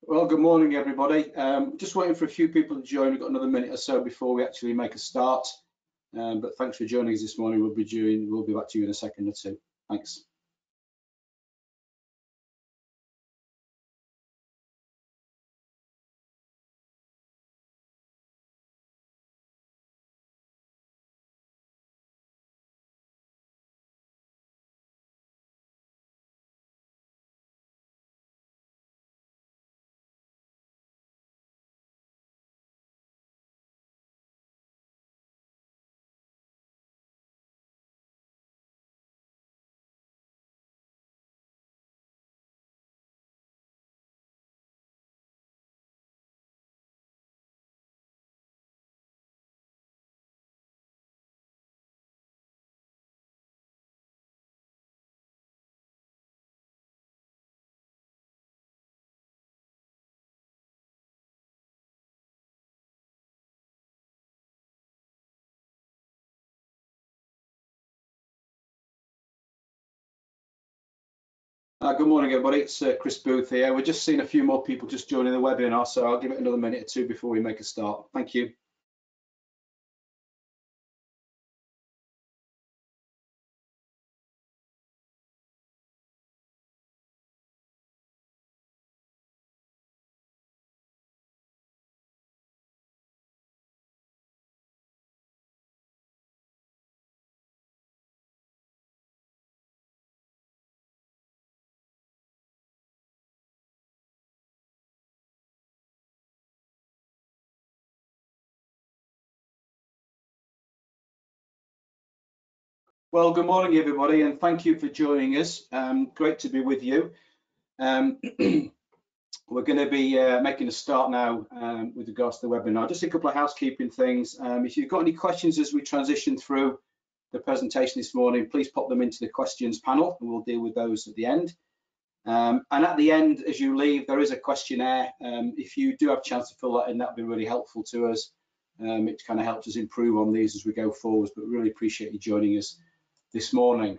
Well, good morning, everybody. Just waiting for a few people to join. We've got another minute or so before we actually make a start. But thanks for joining us this morning. We'll be back to you in a second or two. Thanks. Good morning, everybody. It's Chris Booth here. We're just seeing a few more people just joining the webinar, so I'll give it another minute or two before we make a start. Thank you. Well, good morning, everybody, and thank you for joining us. Great to be with you. We're going to be making a start now with regards to the webinar. Just a couple of housekeeping things. If you've got any questions as we transition through the presentation this morning, please pop them into the questions panel and we'll deal with those at the end. And at the end, as you leave, there is a questionnaire. If you do have a chance to fill that in, that'd be really helpful to us. It kind of helps us improve on these as we go forward, but really appreciate you joining us this morning.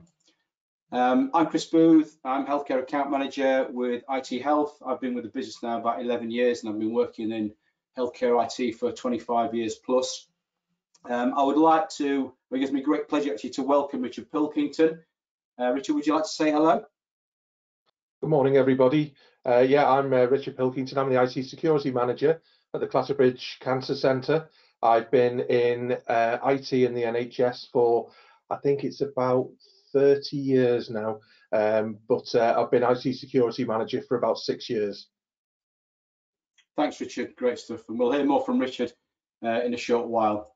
I'm Chris Booth. I'm Healthcare Account Manager with ITHealth. I've been with the business now about 11 years and I've been working in healthcare IT for 25 years plus. I would like to, it gives me great pleasure actually to welcome Richard Pilkington. Richard, would you like to say hello? Good morning, everybody. Yeah, I'm Richard Pilkington. I'm the IT Security Manager at the Clatterbridge Cancer Centre. I've been in IT in the NHS for, I think it's about 30 years now, but I've been IT Security Manager for about 6 years. Thanks, Richard. Great stuff. And we'll hear more from Richard in a short while.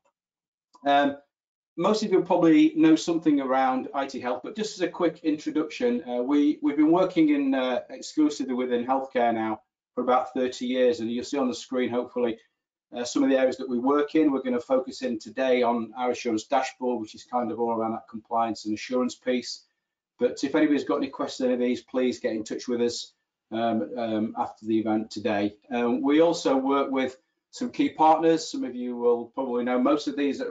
Most of you probably know something around IT Health, but just as a quick introduction, we've been working in exclusively within healthcare now for about 30 years, and you'll see on the screen, hopefully, some of the areas that we work in. We're going to focus in today on our assurance dashboard, which is kind of all around that compliance and assurance piece. But if anybody's got any questions on any of these, please get in touch with us after the event today. We also work with some key partners. Some of you will probably know most of these.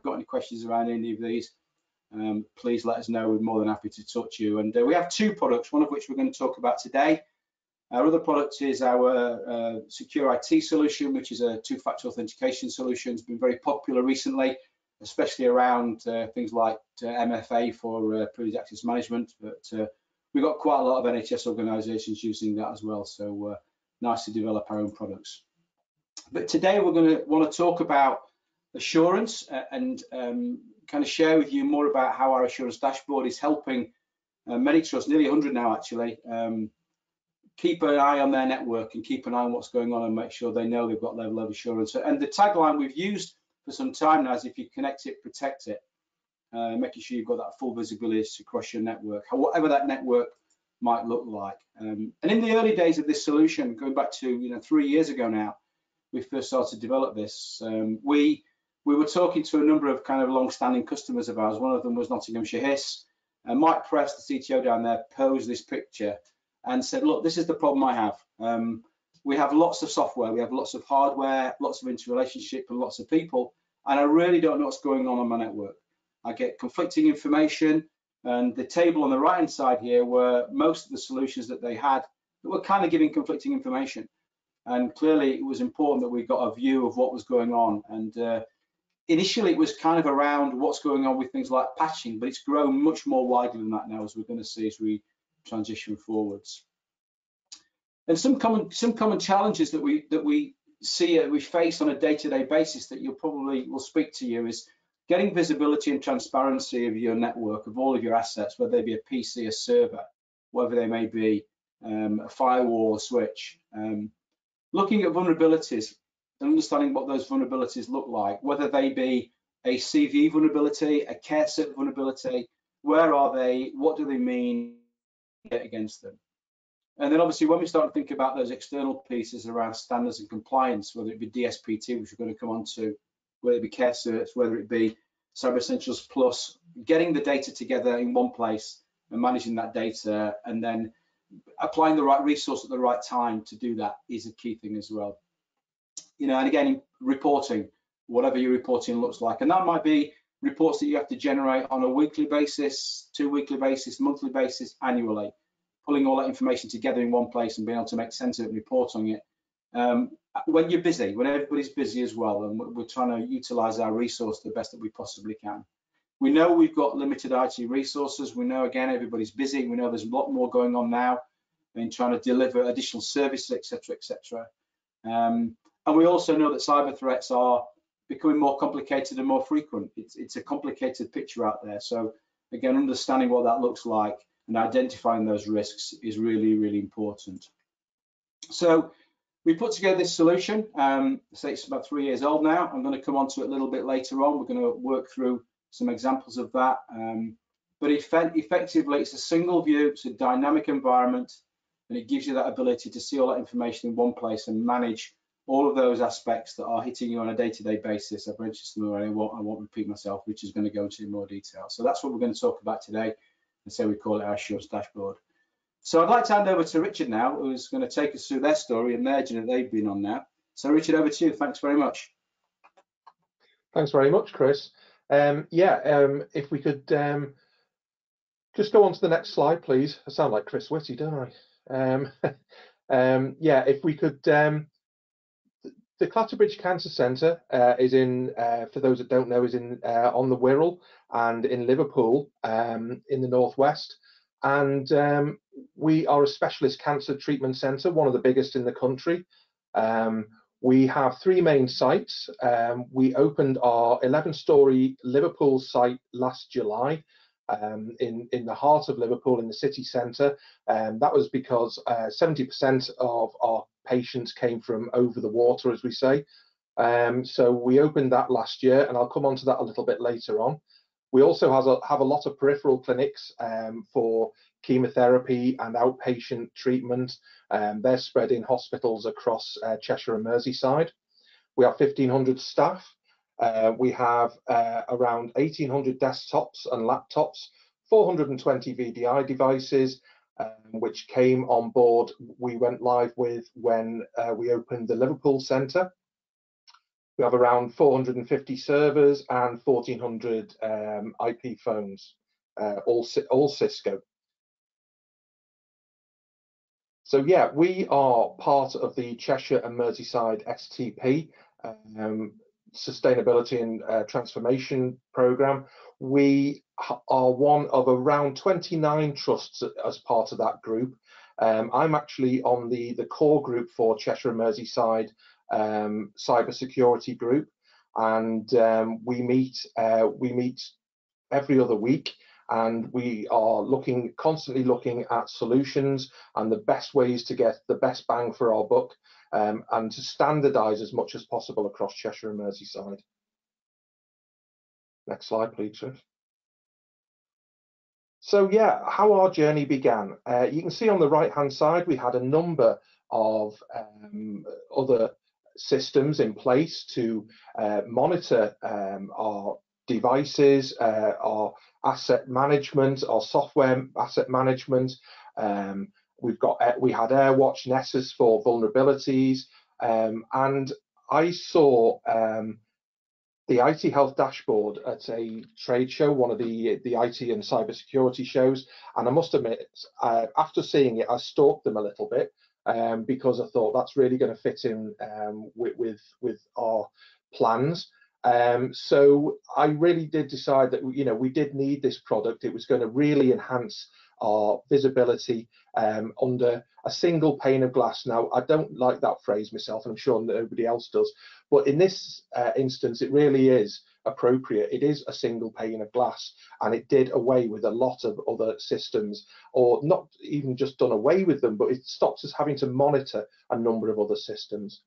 Got any questions around any of these, please let us know. We're more than happy to talk to you. And we have two products, one of which we're going to talk about today. Our other product is our secure IT solution, which is a two-factor authentication solution. It's been very popular recently, especially around things like MFA for privileged access management. But we've got quite a lot of NHS organisations using that as well. So nice to develop our own products. But today we're going to want to talk about assurance and kind of share with you more about how our assurance dashboard is helping many trusts, nearly 100 now actually, keep an eye on their network and keep an eye on what's going on and make sure they know they've got level of assurance. And the tagline we've used for some time now is, if you connect it, protect it, making sure you've got that full visibility across your network, whatever that network might look like. And in the early days of this solution, going back to 3 years ago now, we first started to develop this. We were talking to a number of kind of long-standing customers of ours. One of them was Nottinghamshire HIS. And Mike Press, the CTO down there, posed this picture and said, look, this is the problem I have. We have lots of software, we have lots of hardware, lots of interrelationship and lots of people, and I really don't know what's going on my network. I get conflicting information, and the table on the right-hand side here were most of the solutions that they had that were kind of giving conflicting information. And clearly it was important that we got a view of what was going on. And initially it was kind of around what's going on with things like patching, but it's grown much more widely than that now, as we're going to see as we transition forwards. And some common challenges that we see, we face on a day-to-day basis that you'll probably will speak to you is getting visibility and transparency of your network, of all of your assets, whether they be a PC, a server, whatever they may be, a firewall, a switch. Looking at vulnerabilities and understanding what those vulnerabilities look like, whether they be a CV vulnerability, a CareCERT vulnerability, where are they, what do they mean against them? And then obviously when we start to think about those external pieces around standards and compliance, whether it be DSPT, which we're going to come on to, whether it be CareCERTs, whether it be Cyber Essentials Plus, getting the data together in one place and managing that data, and then applying the right resource at the right time to do that is a key thing as well. You know, and again, reporting, whatever your reporting looks like, and that might be reports that you have to generate on a weekly basis, 2 weekly basis, monthly basis, annually, pulling all that information together in one place and being able to make sense of it and report on it. When you're busy, when everybody's busy as well, and we're trying to utilize our resource the best that we possibly can. We know we've got limited IT resources. We know, again, everybody's busy. We know there's a lot more going on now in trying to deliver additional services, etc., etc. And we also know that cyber threats are becoming more complicated and more frequent. It's a complicated picture out there. So again, understanding what that looks like and identifying those risks is really, really important. So we put together this solution. Say it's about 3 years old now. I'm going to come on to it a little bit later on. We're going to work through some examples of that. But effectively, it's a single view, it's a dynamic environment, and it gives you that ability to see all that information in one place and manage all of those aspects that are hitting you on a day-to-day basis. I've mentioned some already, I won't repeat myself, which is going to go into more detail. So that's what we're going to talk about today, and so we call it our assurance dashboard. So I'd like to hand over to Richard now, who's going to take us through their story and their journey they've been on now. So Richard, over to you. Thanks very much. Thanks very much, Chris. If we could just go on to the next slide, please. I sound like Chris Whitty, don't I? If we could, the Clatterbridge Cancer Centre is in, for those that don't know, is in on the Wirral and in Liverpool, in the northwest. And we are a specialist cancer treatment centre, one of the biggest in the country. We have 3 main sites. We opened our 11-storey Liverpool site last July, in the heart of Liverpool, in the city centre. That was because 70% of our patients came from over the water, as we say. So we opened that last year, and I'll come on to that a little bit later on. We also have a lot of peripheral clinics for chemotherapy and outpatient treatment. They're spread in hospitals across Cheshire and Merseyside. We have 1,500 staff. We have around 1,800 desktops and laptops, 420 VDI devices, which came on board. We went live with when we opened the Liverpool Centre. We have around 450 servers and 1,400 IP phones, all Cisco. So yeah, we are part of the Cheshire and Merseyside STP, Sustainability and Transformation Programme. We are one of around 29 trusts as part of that group. I'm actually on the core group for Cheshire and Merseyside Cyber Security Group, and we meet every other week, and we are constantly looking at solutions and the best ways to get the best bang for our buck, and to standardise as much as possible across Cheshire and Merseyside. Next slide, please, Chris. So yeah, how our journey began. You can see on the right-hand side, we had a number of other systems in place to monitor our devices, our asset management, our software asset management. We had AirWatch Nessus for vulnerabilities, and I saw the ITHealth dashboard at a trade show, one of the IT and cyber security shows, and I must admit, after seeing it, I stalked them a little bit because I thought that's really going to fit in with our plans. So I really did decide that we did need this product. It was going to really enhance our visibility under a single pane of glass. Now, I don't like that phrase myself, and I'm sure nobody else does, but in this instance, it really is appropriate. It is a single pane of glass, and it did away with a lot of other systems, or not even just done away with them, but it stops us having to monitor a number of other systems.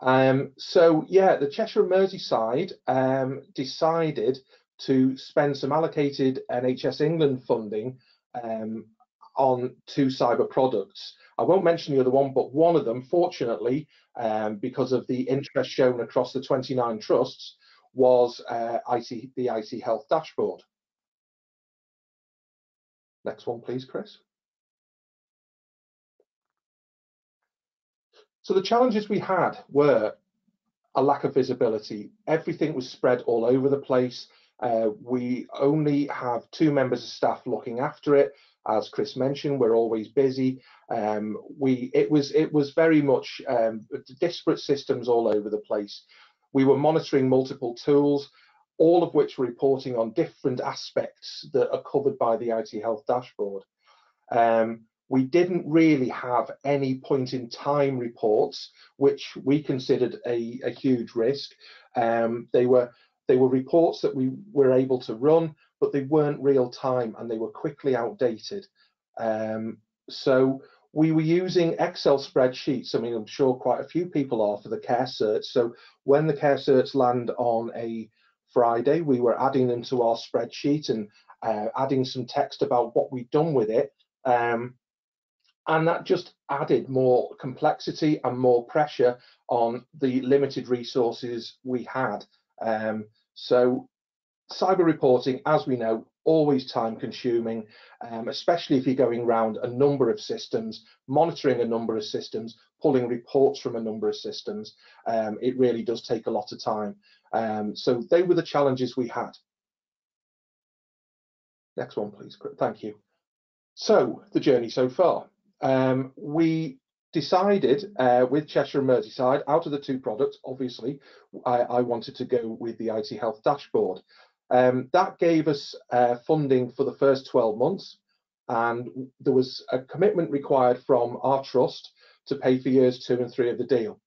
So yeah, the Cheshire and Merseyside decided to spend some allocated NHS England funding on 2 cyber products. I won't mention the other one, but one of them, fortunately, because of the interest shown across the 29 trusts, was the ITHealth dashboard. Next one, please, Chris. So the challenges we had were a lack of visibility. Everything was spread all over the place. We only have 2 members of staff looking after it. As Chris mentioned, we're always busy. It was very much disparate systems all over the place. We were monitoring multiple tools, all of which were reporting on different aspects that are covered by the ITHealth dashboard. We didn't really have any point in time reports, which we considered a huge risk. They were reports that we were able to run, but they weren't real time and they were quickly outdated. So we were using Excel spreadsheets. I mean, I'm sure quite a few people are, for the CareCERTs. So when the CareCERTs land on a Friday, we were adding them to our spreadsheet and adding some text about what we'd done with it. And that just added more complexity and more pressure on the limited resources we had. So cyber reporting, as we know, always time consuming, especially if you're going around a number of systems, monitoring a number of systems, pulling reports from a number of systems. It really does take a lot of time. So they were the challenges we had. Next one, please. Thank you. So the journey so far. We decided with Cheshire and Merseyside, out of the 2 products, obviously, I wanted to go with the ITHealth dashboard. That gave us funding for the first 12 months, and there was a commitment required from our trust to pay for years 2 and 3 of the deal.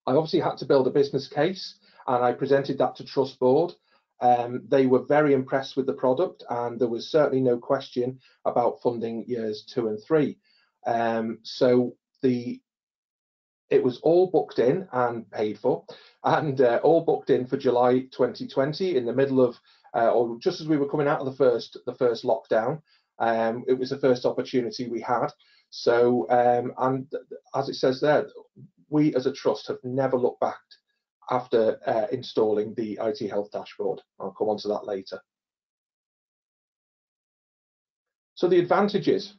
I obviously had to build a business case, and I presented that to Trust Board. They were very impressed with the product, and there was certainly no question about funding years 2 and 3. So it was all booked in and paid for, and all booked in for July 2020, in the middle of, or just as we were coming out of the first lockdown. It was the first opportunity we had. So, and as it says there, we as a trust have never looked back after installing the ITHealth dashboard. I'll come on to that later. So the advantages: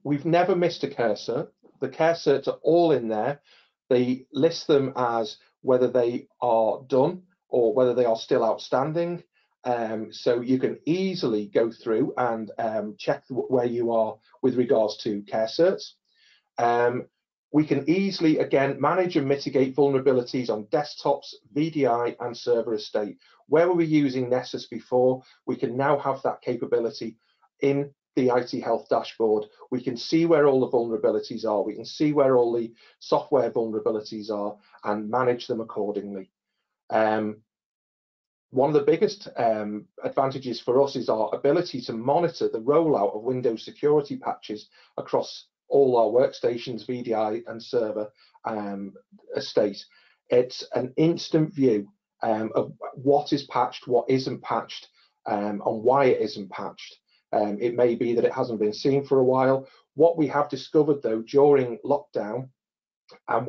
we've never missed a CareCERT. The CareCERTs are all in there. They list them as whether they are done or whether they are still outstanding. So you can easily go through and check where you are with regards to CareCERTs. We can easily, again, manage and mitigate vulnerabilities on desktops, VDI, and server estate. Where we were using Nessus before, we can now have that capability in the ITHealth dashboard. We can see where all the vulnerabilities are. We can see where all the software vulnerabilities are and manage them accordingly. One of the biggest advantages for us is our ability to monitor the rollout of Windows security patches across all our workstations, VDI, and server estate. It's an instant view of what is patched, what isn't patched, and why it isn't patched. It may be that it hasn't been seen for a while. What we have discovered, though, during lockdown and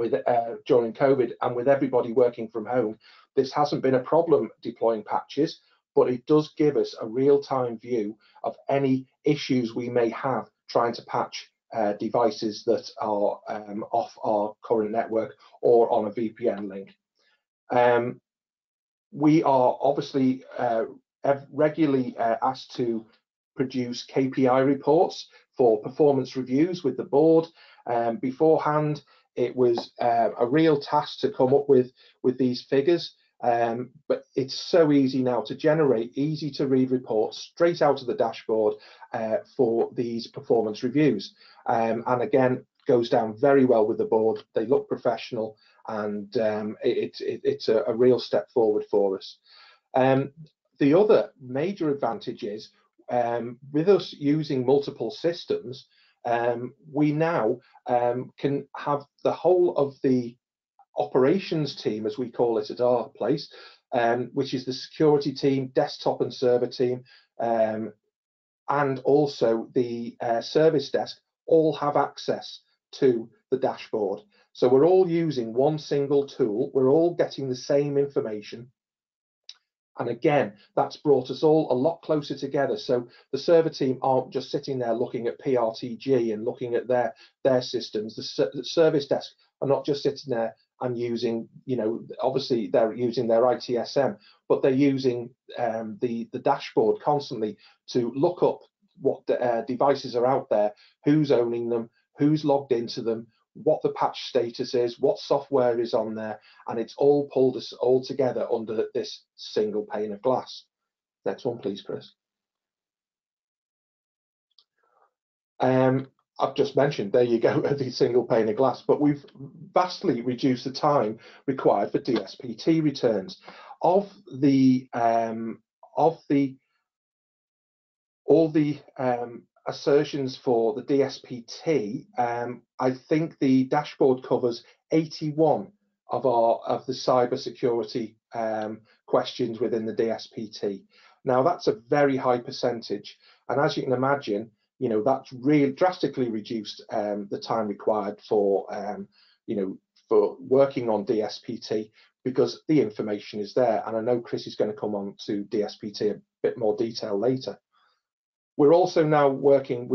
during COVID, and with everybody working from home, this hasn't been a problem deploying patches, but it does give us a real-time view of any issues we may have trying to patch devices that are off our current network or on a VPN link. We are obviously regularly asked to produce KPI reports for performance reviews with the board. Beforehand, it was a real task to come up with these figures, but it's so easy now to generate easy to read reports straight out of the dashboard for these performance reviews, and again goes down very well with the board. They look professional, and it's a real step forward for us. The other major advantage is, with us using multiple systems, we now can have the whole of the operations team, as we call it at our place, which is the security team, desktop and server team, and also the service desk, all have access to the dashboard. So we're all using one single tool, we're all getting the same information. And again, that's brought us all a lot closer together. So the server team aren't just sitting there looking at PRTG and looking at their systems. The service desk are not just sitting there and using, obviously they're using their ITSM, but they're using the dashboard constantly to look up what devices are out there, who's owning them, who's logged into them, what the patch status is, what software is on there, and it's all pulled us all together under this single pane of glass. Next one, please, Chris. I've just mentioned, there you go, the single pane of glass, but we've vastly reduced the time required for DSPT returns. All the assertions for the DSPT, I think the dashboard covers 81 of the cyber security questions within the DSPT. Now that's a very high percentage, and as you can imagine, that's really drastically reduced the time required for for working on DSPT, because the information is there. And I know Chris is going to come on to DSPT a bit more detail later. We're also now working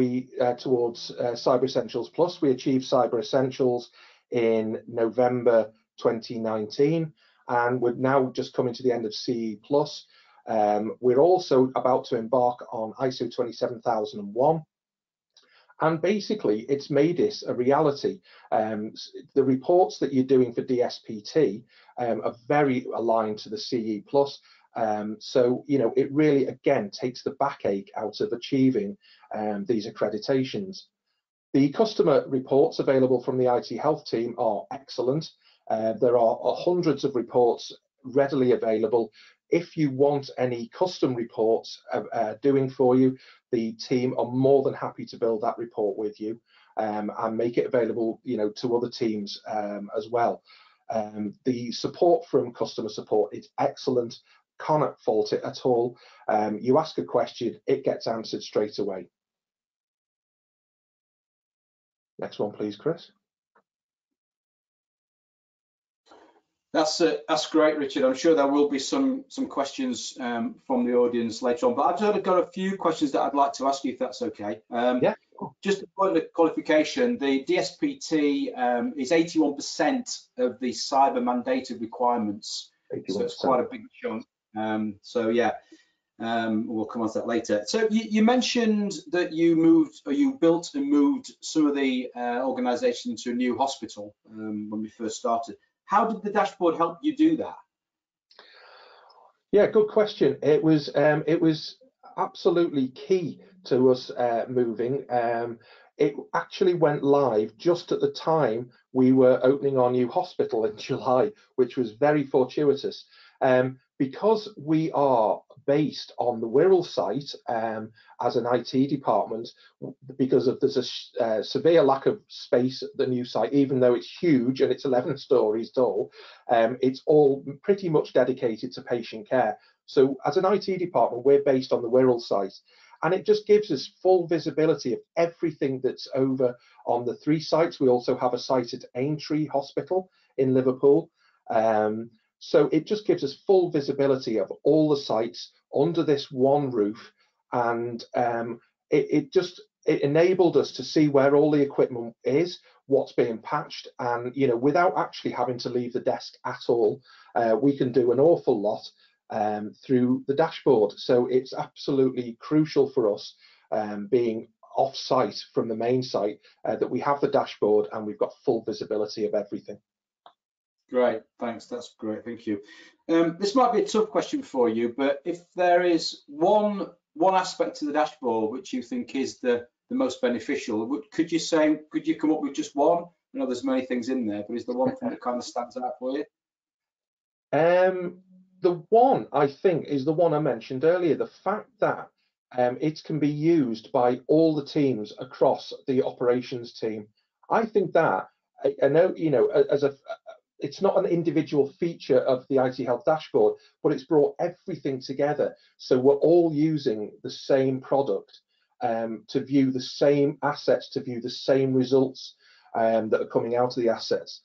towards Cyber Essentials Plus. We achieved Cyber Essentials in November 2019, and we're now just coming to the end of CE Plus. We're also about to embark on ISO 27001. And basically, it's made this a reality. The reports that you're doing for DSPT are very aligned to the CE Plus. So, it really, again, takes the backache out of achieving these accreditations. The customer reports available from the ITHealth team are excellent. There are hundreds of reports readily available. If you want any custom reports doing for you, the team are more than happy to build that report with you and make it available, to other teams as well. The support from customer support is excellent. Cannot fault it at all. You ask a question, it gets answered straight away. Next one, please, Chris. That's great, Richard. I'm sure there will be some questions from the audience later on, but I've sort of got a few questions that I'd like to ask you, if that's okay. Yeah. Just a point of qualification, the DSPT is 81% of the cyber mandated requirements, 81%. So it's quite a big chunk. So yeah, we'll come on to that later. So you mentioned that you built and moved some of the organisation into a new hospital when we first started. How did the dashboard help you do that? Yeah, good question. It was absolutely key to us moving. It actually went live just at the time we were opening our new hospital in July, which was very fortuitous. Because we are based on the Wirral site as an IT department, because there's a severe lack of space at the new site, even though it's huge and it's 11 stories tall, it's all pretty much dedicated to patient care. So as an IT department, we're based on the Wirral site, and it just gives us full visibility of everything that's over on the 3 sites. We also have a site at Aintree Hospital in Liverpool. So it just gives us full visibility of all the sites under this one roof, and it enabled us to see where all the equipment is, what's being patched, and without actually having to leave the desk at all, we can do an awful lot through the dashboard. So it's absolutely crucial for us, being off-site from the main site, that we have the dashboard and we've got full visibility of everything. Great, thanks. That's great. Thank you. This might be a tough question for you, but if there is one aspect of the dashboard which you think is the most beneficial, could you come up with just one? I know there's many things in there, but is there one thing that kind of stands out for you? The one I think is the one I mentioned earlier, the fact that it can be used by all the teams across the operations team. I think that, I know, you know, it's not an individual feature of the ITHealth dashboard, but it's brought everything together. So we're all using the same product to view the same assets, to view the same results that are coming out of the assets,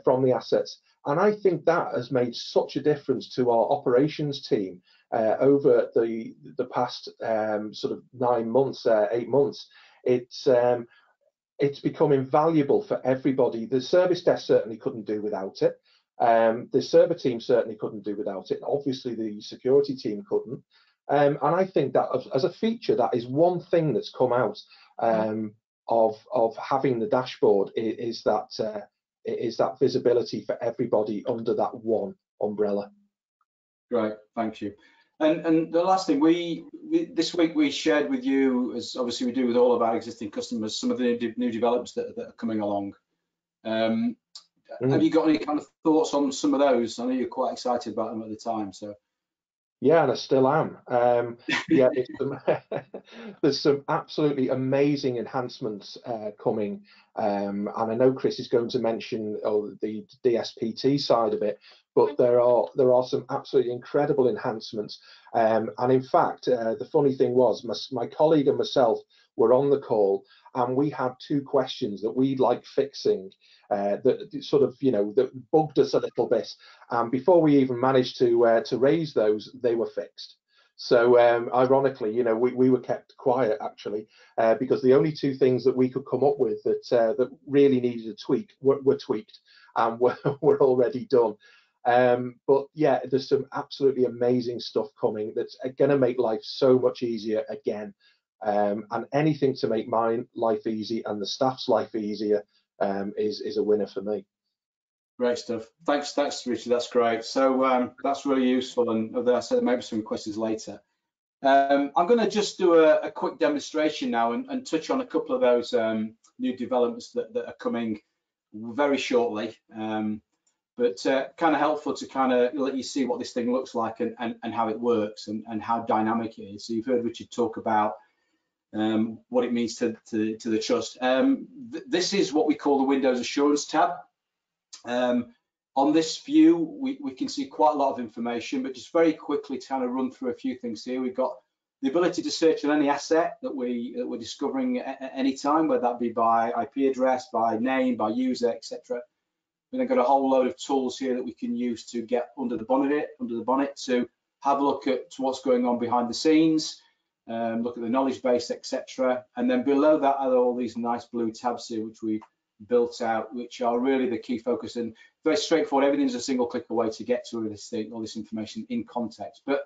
from the assets. And I think that has made such a difference to our operations team over the past sort of 9 months, 8 months. It's become invaluable for everybody. The service desk certainly couldn't do without it. The server team certainly couldn't do without it. Obviously, the security team couldn't. And I think that as a feature, that is one thing that's come out of having the dashboard, is that visibility for everybody under that one umbrella. Great, thank you. And the last thing, this week we shared with you, as obviously we do with all of our existing customers, some of the new developments that are coming along. Have you got any kind of thoughts on some of those? I know you're quite excited about them at the time, so. Yeah, and I still am. Yeah, there's some absolutely amazing enhancements coming, and I know Chris is going to mention the DSPT side of it, but there are some absolutely incredible enhancements. And in fact, the funny thing was, my colleague and myself were on the call, and we had 2 questions that we'd like fixing, that sort of, you know, that bugged us a little bit. And before we even managed to raise those, they were fixed. So ironically, you know, we were kept quiet actually, because the only 2 things that we could come up with that really needed a tweak were tweaked, and were already done. But yeah, there's some absolutely amazing stuff coming that's going to make life so much easier again. And anything to make my life easy and the staff's life easier is a winner for me. Great stuff. Thanks, Richard. That's great. So that's really useful. And as I said, maybe some questions later. I'm going to just do a quick demonstration now and touch on a couple of those new developments that are coming very shortly. But kind of helpful to kind of let you see what this thing looks like and how it works and how dynamic it is. So you've heard Richard talk about what it means to the trust. This is what we call the Windows Assurance tab. On this view, we can see quite a lot of information, but just very quickly to kind of run through a few things here. We've got the ability to search on any asset that we're discovering at any time, whether that be by IP address, by name, by user, etc. We've then got a whole load of tools here that we can use to get under the bonnet to have a look at what's going on behind the scenes, look at the knowledge base, etc. And then below that are all these nice blue tabs here, which we've built out, which are really the key focus, and very straightforward. Everything's a single click away to get to all this information in context. But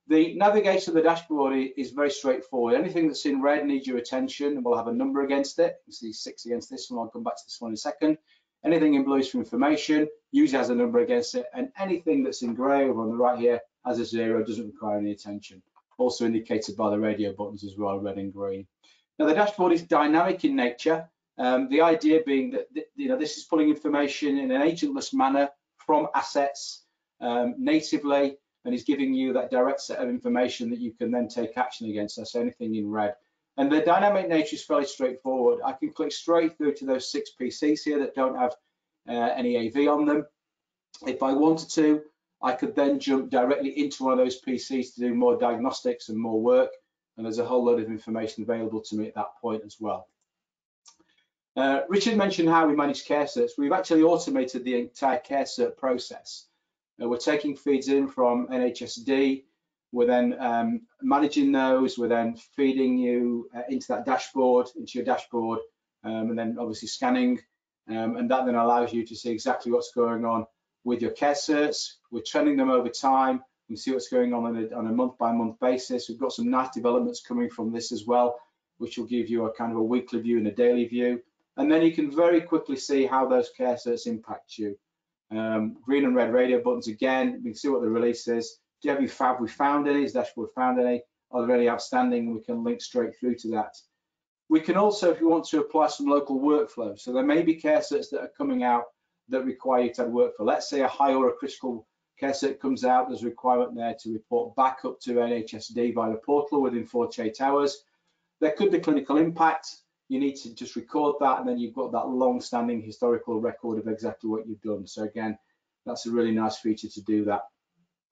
the navigation of the dashboard is very straightforward. Anything that's in red needs your attention, and we'll have a number against it. You see 6 against this one. I'll come back to this one in a second. Anything in blue is for information, usually has a number against it, and anything that's in grey over on the right here has a 0, doesn't require any attention. Also indicated by the radio buttons as well, red and green. Now the dashboard is dynamic in nature. The idea being that this is pulling information in an agentless manner from assets natively, and is giving you that direct set of information that you can then take action against. So anything in red. And the dynamic nature is fairly straightforward. I can click straight through to those 6 PCs here that don't have any AV on them. If I wanted to, I could then jump directly into one of those PCs to do more diagnostics and more work. And there's a whole load of information available to me at that point as well. Richard mentioned how we manage CareCERTs. We've actually automated the entire CareCERT process. We're taking feeds in from NHSD. We're then managing those. We're then feeding you into that dashboard, into your dashboard, and then obviously scanning. And that then allows you to see exactly what's going on with your CareCERTs. We're trending them over time. You can see what's going on a month-by-month basis. We've got some nice developments coming from this as well, which will give you a kind of a weekly view and a daily view. And then you can very quickly see how those CareCERTs impact you. Green and red radio buttons again, we can see what the release is. Have we found any? Has dashboard found any? Are there any outstanding? We can link straight through to that. We can also, if you want to, apply some local workflow. So there may be CareCERTs that are coming out that require you to have workflow. Let's say a high or a critical CareCERT comes out, there's a requirement there to report back up to NHSD via the portal within 48 hours. There could be clinical impact. You need to just record that, and then you've got that long-standing historical record of exactly what you've done. So again, that's a really nice feature to do that.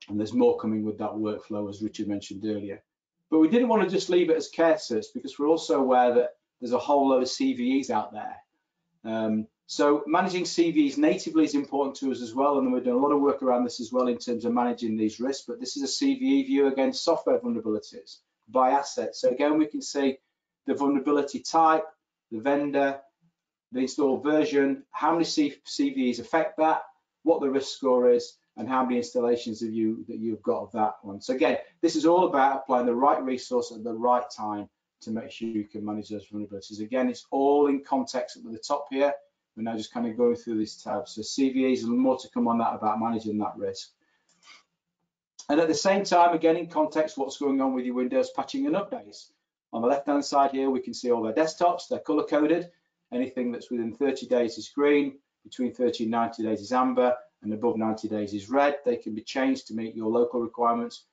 And there's more coming with that workflow, as Richard mentioned earlier. But we didn't want to just leave it as CareCERTs, because we're also aware that there's a whole load of CVEs out there. So managing CVEs natively is important to us as well, and we're doing a lot of work around this as well in terms of managing these risks. But this is a CVE view against software vulnerabilities by asset. So again, we can see the vulnerability type, the vendor, the installed version, how many CVEs affect that, what the risk score is, and how many installations that you've got of that one. So again, this is all about applying the right resource at the right time to make sure you can manage those vulnerabilities. Again, it's all in context at the top here. We're now just kind of going through these tabs. So CVEs, and more to come on that about managing that risk. And at the same time, again, in context, what's going on with your Windows patching and updates. On the left-hand side here, we can see all their desktops. They're color-coded. Anything that's within 30 days is green, between 30 and 90 days is amber, and above 90 days is red. They can be changed to meet your local requirements.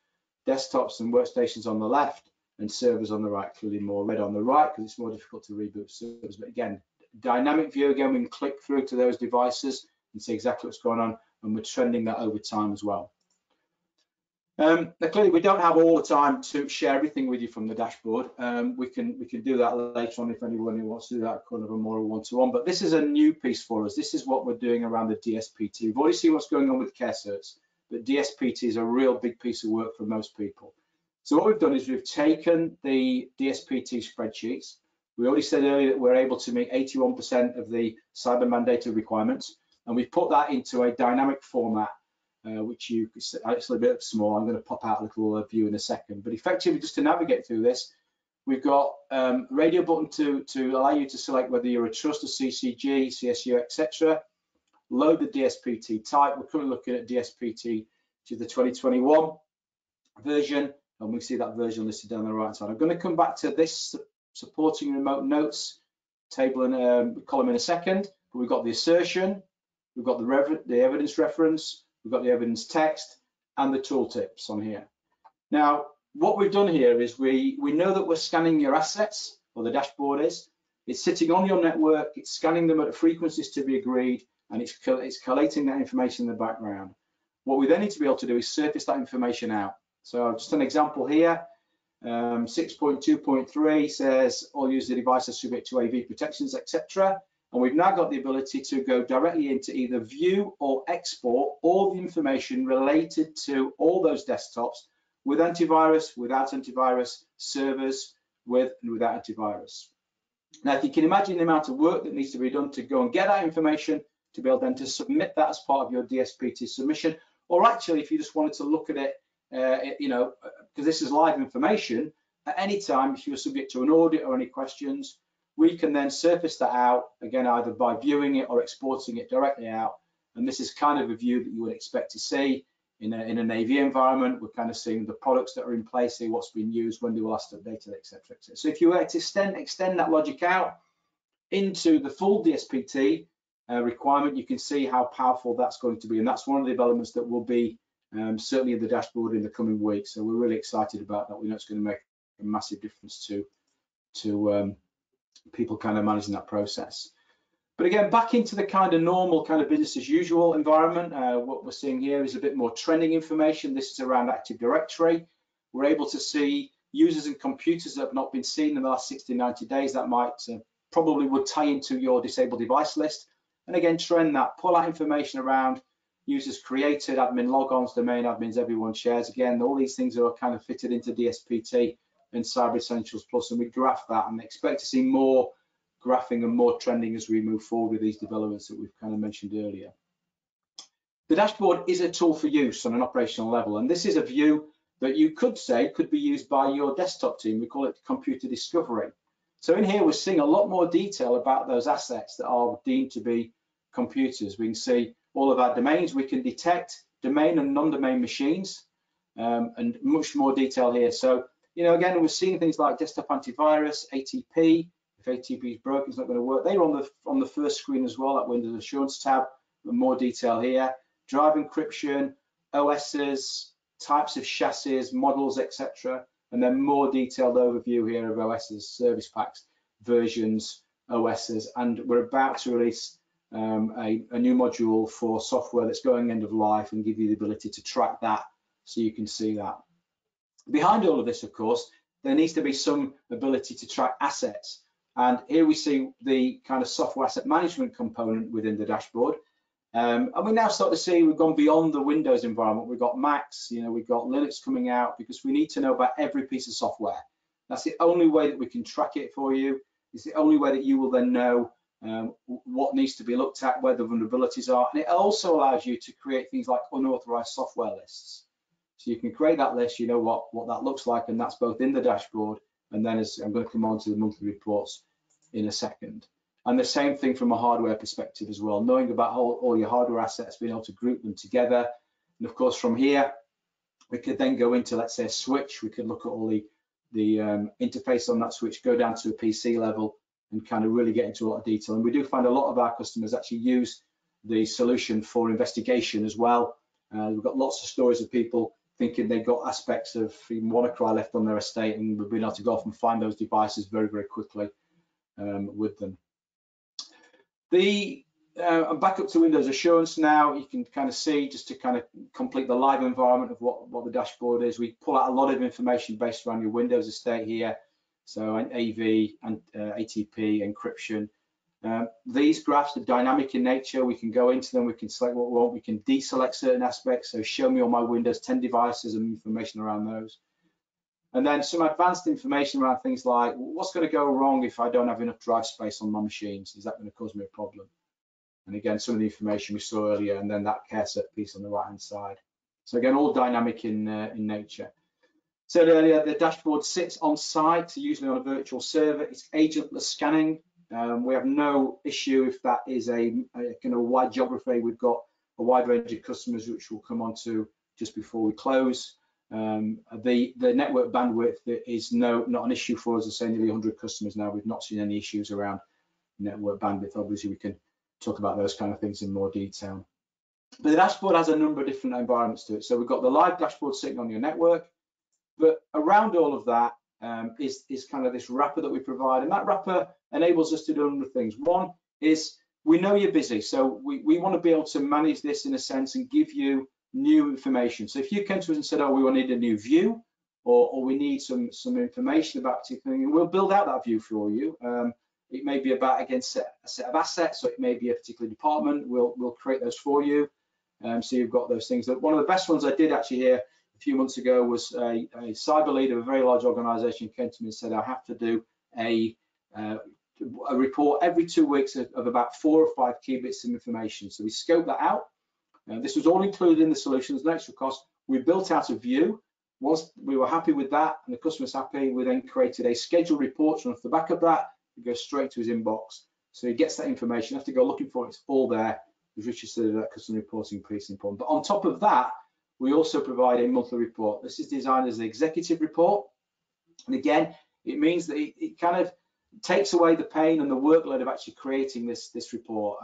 Desktops and workstations on the left, and servers on the right, clearly more red on the right because it's more difficult to reboot servers. But again, dynamic view, again, we can click through to those devices and see exactly what's going on, and we're trending that over time as well. Now clearly we don't have all the time to share everything with you from the dashboard. We can do that later on if anyone who wants to do that kind of a more one-to-one, but this is a new piece for us. This is what we're doing around the DSPT. We've already seen what's going on with CareCERTs, but DSPT is a real big piece of work for most people. So what we've done is we've taken the DSPT spreadsheets. We already said earlier that we're able to meet 81% of the cyber mandated requirements, and we've put that into a dynamic format, which it's a bit small. I'm going to pop out a little view in a second, but effectively just to navigate through this, we've got a radio button to allow you to select whether you're a trust, a CCG, CSU, etc. Load the DSPT type. We're currently looking at DSPT to the 2021 version, and we see that version listed down the right side. I'm going to come back to this supporting remote notes table and column in a second, but we've got the assertion, we've got the evidence reference, we've got the evidence text, and the tooltips on here. Now, what we've done here is we know that we're scanning your assets, or the dashboard is. It's sitting on your network, it's scanning them at frequencies to be agreed, and it's collating that information in the background. What we then need to be able to do is surface that information out. So just an example here, 6.2.3 says all user devices subject to AV protections, etc. And we've now got the ability to go directly into either view or export all the information related to all those desktops with antivirus, without antivirus, servers with and without antivirus. Now, if you can imagine the amount of work that needs to be done to go and get that information, to be able then to submit that as part of your DSPT submission, or actually if you just wanted to look at it, because this is live information, at any time if you're subject to an audit or any questions, we can then surface that out, again, either by viewing it or exporting it directly out. And this is kind of a view that you would expect to see in an AV environment. We're kind of seeing the products that are in place, see what's been used, when they were last updated, etc. So if you were to extend that logic out into the full DSPT requirement, you can see how powerful that's going to be. And that's one of the developments that will be certainly in the dashboard in the coming weeks. So we're really excited about that. We know it's going to make a massive difference to people kind of managing that process. But again, back into the kind of normal kind of business as usual environment, what we're seeing here is a bit more trending information. This is around Active Directory. We're able to see users and computers that have not been seen in the last 60, 90 days. That might probably would tie into your disabled device list. And again, trend that, pull out information around users created, admin logons, domain admins, everyone shares. Again, all these things are kind of fitted into DSPT and Cyber Essentials Plus, and we graph that and expect to see more graphing and more trending as we move forward with these developments that we've kind of mentioned earlier. The dashboard is a tool for use on an operational level, and this is a view that you could say could be used by your desktop team. We call it computer discovery. So in here, we're seeing a lot more detail about those assets that are deemed to be computers. We can see all of our domains. We can detect domain and non-domain machines, and much more detail here. So, you know, again, we're seeing things like desktop antivirus, ATP. If ATP is broken, it's not going to work. They're on the first screen as well, that Windows Assurance tab, with more detail here. Drive encryption, OSs, types of chassis, models, etc. And then more detailed overview here of OSs, service packs, versions, OSs. And we're about to release a new module for software that's going end of life and give you the ability to track that so you can see that. Behind all of this, of course, there needs to be some ability to track assets. And here we see the kind of software asset management component within the dashboard. And we now start to see we've gone beyond the Windows environment. We've got Macs, you know, we've got Linux coming out, because we need to know about every piece of software. That's the only way that we can track it for you. It's the only way that you will then know what needs to be looked at, where the vulnerabilities are. And it also allows you to create things like unauthorized software lists. So you can create that list, you know what that looks like, and that's both in the dashboard, and then as I'm going to come on to the monthly reports in a second. And the same thing from a hardware perspective as well, knowing about all your hardware assets, being able to group them together. And of course, from here, we could then go into, let's say, a switch. We could look at all the interface on that switch, go down to a PC level, and kind of really get into a lot of detail. And we do find a lot of our customers actually use the solution for investigation as well. We've got lots of stories of people thinking they've got aspects of even WannaCry left on their estate, and we've been able to go off and find those devices very, very quickly with them. I'm back up to Windows Assurance now. You can kind of see, just to kind of complete the live environment of what the dashboard is. We pull out a lot of information based around your Windows estate here. So AV and ATP, encryption. These graphs are dynamic in nature. We can go into them, we can select what we want, we can deselect certain aspects. So show me all my Windows 10 devices and information around those. And then some advanced information around things like, what's going to go wrong if I don't have enough drive space on my machines? Is that going to cause me a problem? And again, some of the information we saw earlier, and then that CareCERT piece on the right-hand side. So again, all dynamic in nature. Said earlier, the dashboard sits on site, usually on a virtual server. It's agentless scanning. We have no issue if that is a kind of wide geography. We've got a wide range of customers, which we'll come on to just before we close. The network bandwidth is not an issue for us. I say nearly 100 customers now. We've not seen any issues around network bandwidth. Obviously, we can talk about those kind of things in more detail. But the dashboard has a number of different environments to it. So we've got the live dashboard sitting on your network, but around all of that is kind of this wrapper that we provide, and that wrapper enables us to do a number of things. One is we know you're busy, so we want to be able to manage this in a sense and give you new information. So if you came to us and said, oh, we need a new view, or we need some information about a particular thing, we'll build out that view for you. It may be about, again, a set of assets, or it may be a particular department. We'll create those for you. So you've got those things. One of the best ones I did actually here a few months ago was a cyber leader of a very large organization came to me and said, I have to do a report every 2 weeks of about 4 or 5 key bits of information. So we scoped that out. This was all included in the solution. There's no extra cost. We built out a view. Once we were happy with that and the customer's happy, we then created a scheduled report. And off the back of that, it goes straight to his inbox. So he gets that information. You have to go looking for it. It's all there. As Richard said, that customer reporting piece is important. But on top of that, we also provide a monthly report. This is designed as an executive report. And again, it means that it kind of takes away the pain and the workload of actually creating this report.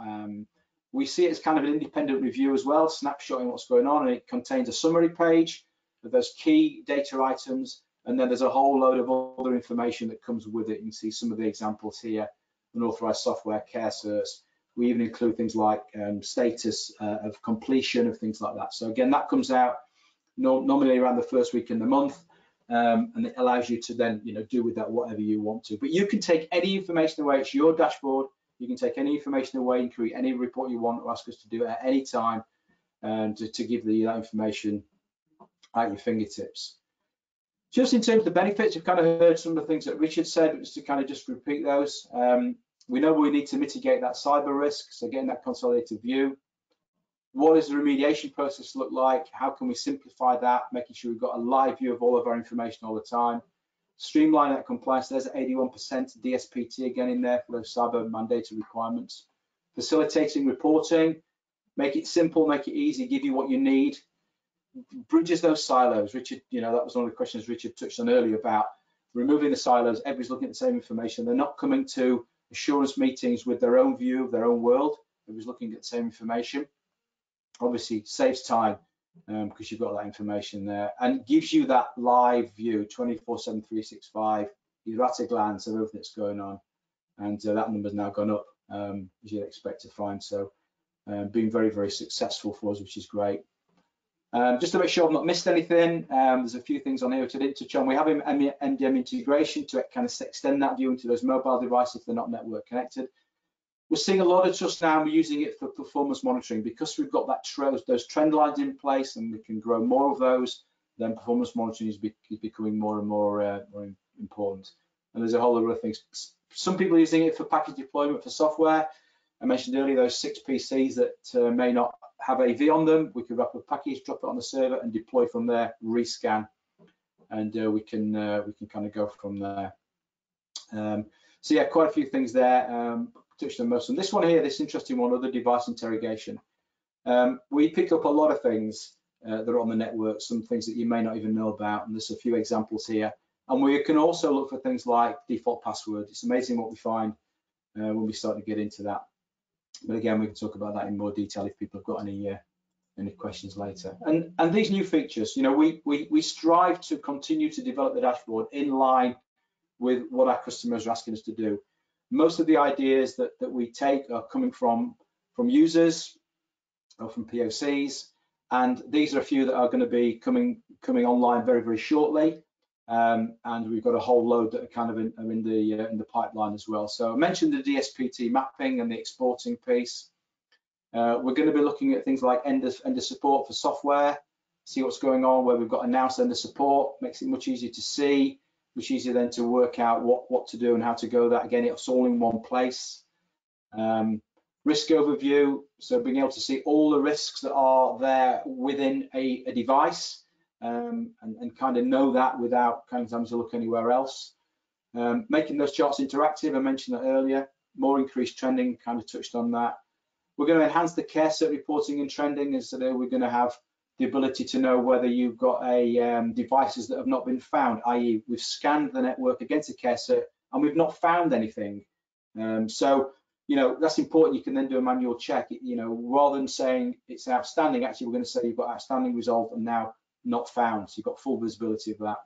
We see it as kind of an independent review as well, snapshotting what's going on, and it contains a summary page of those key data items, and then there's a whole load of other information that comes with it. You can see some of the examples here: unauthorized software, CareCERTs. We even include things like status of completion of things like that. So again, that comes out normally around the first week in the month, and it allows you to then do with that whatever you want to. But you can take any information away. It's your dashboard. You can take any information away and create any report you want, or ask us to do it at any time, to give you that information at your fingertips. Just in terms of the benefits, you've kind of heard some of the things that Richard said, but just to kind of just repeat those. We know we need to mitigate that cyber risk, so getting that consolidated view. What does the remediation process look like? How can we simplify that, making sure we've got a live view of all of our information all the time? Streamline that compliance. There's 81% DSPT again in there for those cyber mandated requirements. Facilitating reporting, make it simple, make it easy, give you what you need. Bridges those silos. Richard, that was one of the questions Richard touched on earlier about removing the silos. Everybody's looking at the same information. They're not coming to assurance meetings with their own view of their own world. Everybody's looking at the same information. Obviously saves time because you've got that information there, and gives you that live view 24/7 365. You're at a glance of everything that's going on, and that number's now gone up as you'd expect to find. So being very, very successful for us, which is great. Just to make sure I've not missed anything, there's a few things on here which I didn't touch on. We have MDM integration to kind of extend that view into those mobile devices if they're not network connected. We're seeing a lot of trust now. We're using it for performance monitoring because we've got those trend lines in place, and we can grow more of those. Then performance monitoring is becoming more and more important. And there's a whole lot of other things. Some people are using it for package deployment for software. I mentioned earlier those 6 PCs that may not have AV on them. We could wrap a package, drop it on the server, and deploy from there. Rescan, and we can kind of go from there. So yeah, quite a few things there. Touched on most of them. This one here, this interesting one, other device interrogation. We pick up a lot of things that are on the network, some things that you may not even know about, and there's a few examples here. And we can also look for things like default password. It's amazing what we find when we start to get into that. But again, we can talk about that in more detail if people have got any questions later. And these new features, we strive to continue to develop the dashboard in line with what our customers are asking us to do. Most of the ideas that we take are coming from users or from POCs, and these are a few that are going to be coming online very, very shortly. And we've got a whole load that are kind of in the pipeline as well. So I mentioned the DSPT mapping and the exporting piece. We're going to be looking at things like end of support for software, see what's going on where we've got announced end of support. Makes it much easier to see, much easier then to work out what to do and how to go that. Again, it's all in one place. Risk overview, so being able to see all the risks that are there within a device, and kind of know that without kind of having to look anywhere else. Making those charts interactive, I mentioned that earlier. More increased trending, kind of touched on that. We're going to enhance the CareCERT reporting and trending, and so there we're going to have the ability to know whether you've got devices that have not been found, i.e. we've scanned the network against a CareCERT and we've not found anything. So that's important. You can then do a manual check, rather than saying it's outstanding, actually we're going to say you've got outstanding resolved and now not found. So you've got full visibility of that.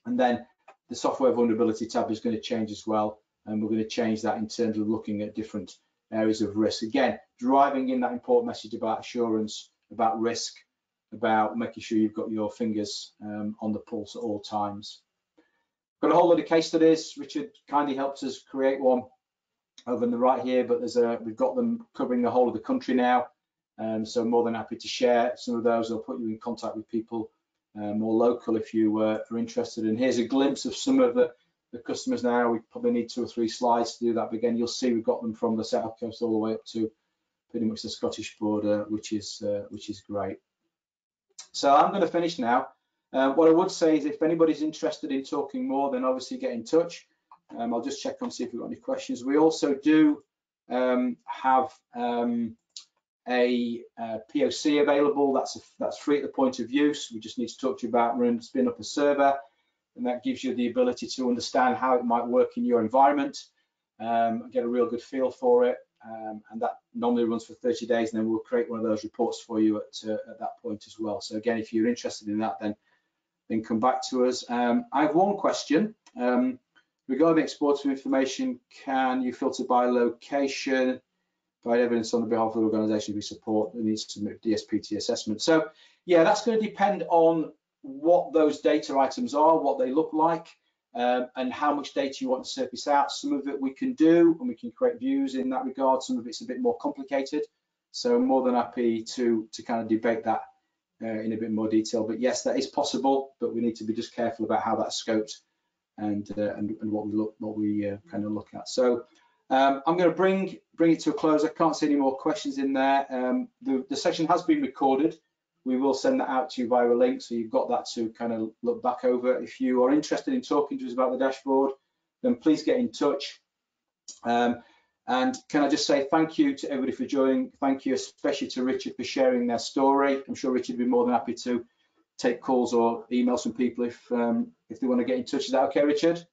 And then the software vulnerability tab is going to change as well, and we're going to change that in terms of looking at different areas of risk. Again, driving in that important message about assurance, about risk, about making sure you've got your fingers on the pulse at all times. Got a whole lot of case studies. Richard kindly helps us create one over on the right here, but we've got them covering the whole of the country now. So more than happy to share some of those. I'll put you in contact with people more local if you are interested. And here's a glimpse of some of the customers now. We probably need 2 or 3 slides to do that, but again, you'll see we've got them from the South Coast all the way up to pretty much the Scottish border, which is great. So I'm going to finish now. What I would say is if anybody's interested in talking more, then obviously get in touch. I'll just check and see if we've got any questions. We also do have a POC available. That's free at the point of use. We just need to talk to you about spin up a server, and that gives you the ability to understand how it might work in your environment, get a real good feel for it, and that normally runs for 30 days, and then we'll create one of those reports for you at that point as well. So again, if you're interested in that, then come back to us. I have one question. Regarding export of information, can you filter by location, provide evidence on the behalf of the organisation we support that needs to submit DSPT assessment? So yeah, that's going to depend on what those data items are, what they look like, and how much data you want to surface out. Some of it we can do, and we can create views in that regard. Some of it's a bit more complicated. So I'm more than happy to kind of debate that in a bit more detail. But yes, that is possible, but we need to be just careful about how that's scoped and what we kind of look at. So I'm going to bring it to a close. I can't see any more questions in there. The session has been recorded. We will send that out to you via a link, so you've got that to kind of look back over. If you are interested in talking to us about the dashboard, then please get in touch. And can I just say thank you to everybody for joining. Thank you especially to Richard for sharing their story. I'm sure Richard would be more than happy to take calls or emails from people if they want to get in touch. Is that okay, Richard?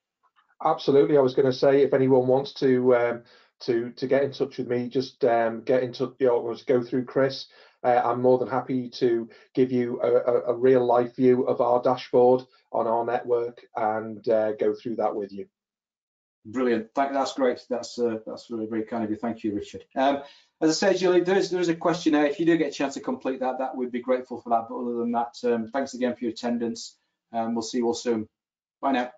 Absolutely. I was going to say, if anyone wants to get in touch with me, just get in touch, or go through Chris. I'm more than happy to give you a real life view of our dashboard on our network and go through that with you. Brilliant. That's great. That's really very kind of you. Thank you, Richard. As I said, Julie, there is a questionnaire. If you do get a chance to complete that, we'd be grateful for that. But other than that, thanks again for your attendance. We'll see you all soon. Bye now.